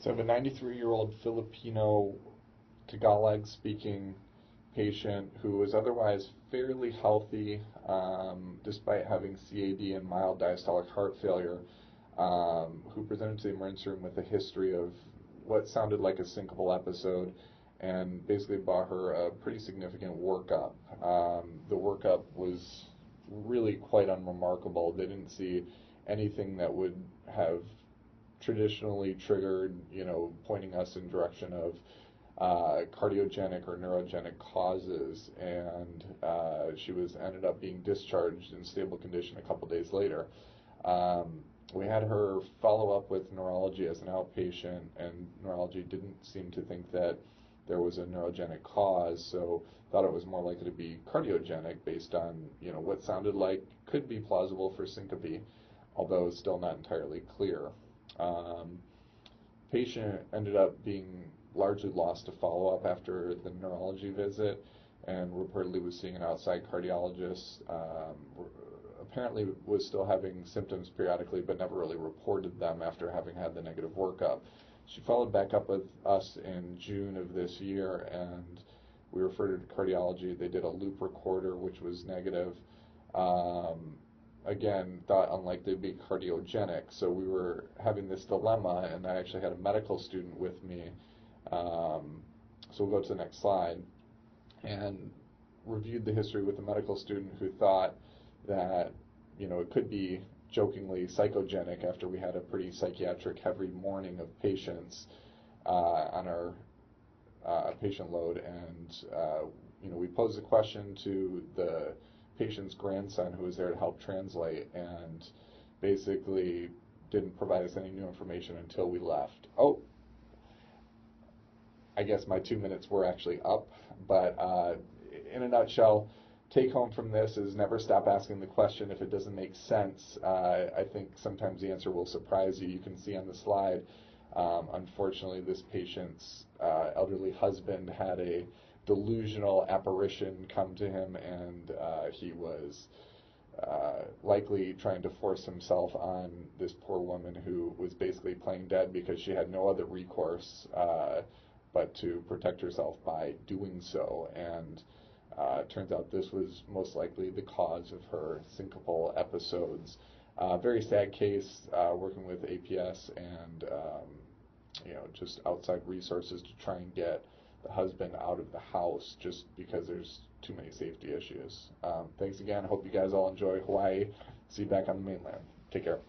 So I have a 93-year-old Filipino Tagalog-speaking patient who was otherwise fairly healthy, despite having CAD and mild diastolic heart failure, who presented to the emergency room with a history of what sounded like a syncopal episode, and basically brought her a pretty significant workup. The workup was really quite unremarkable. They didn't see anything that would have traditionally triggered, pointing us in direction of cardiogenic or neurogenic causes, and she was ended up being discharged in stable condition a couple days later. We had her follow up with neurology as an outpatient, and neurology didn't seem to think that there was a neurogenic cause, so thought it was more likely to be cardiogenic based on what sounded like could be plausible for syncope, although still not entirely clear. Patient ended up being largely lost to follow-up after the neurology visit, and reportedly was seeing an outside cardiologist. Apparently was still having symptoms periodically, but never really reported them after having had the negative workup. She followed back up with us in June of this year, and we referred her to cardiology. They did a loop recorder, which was negative. Again, thought unlikely to be cardiogenic, so we were having this dilemma, and I actually had a medical student with me. So we'll go to the next slide, and reviewed the history with a medical student who thought that it could be jokingly psychogenic after we had a pretty psychiatric heavy morning of patients on our patient load, and we posed a question to the patient's grandson who was there to help translate, and basically didn't provide us any new information until we left. Oh, I guess my 2 minutes were actually up, but in a nutshell, take home from this is never stop asking the question if it doesn't make sense. I think sometimes the answer will surprise you. You can see on the slide, unfortunately, this patient's elderly husband had a delusional apparition come to him, and he was likely trying to force himself on this poor woman who was basically playing dead because she had no other recourse but to protect herself by doing so. And it turns out this was most likely the cause of her syncopal episodes. Very sad case, working with APS and just outside resources to try and get the husband out of the house just because there's too many safety issues. Thanks again. Hope you guys all enjoy Hawaii. See you back on the mainland. Take care.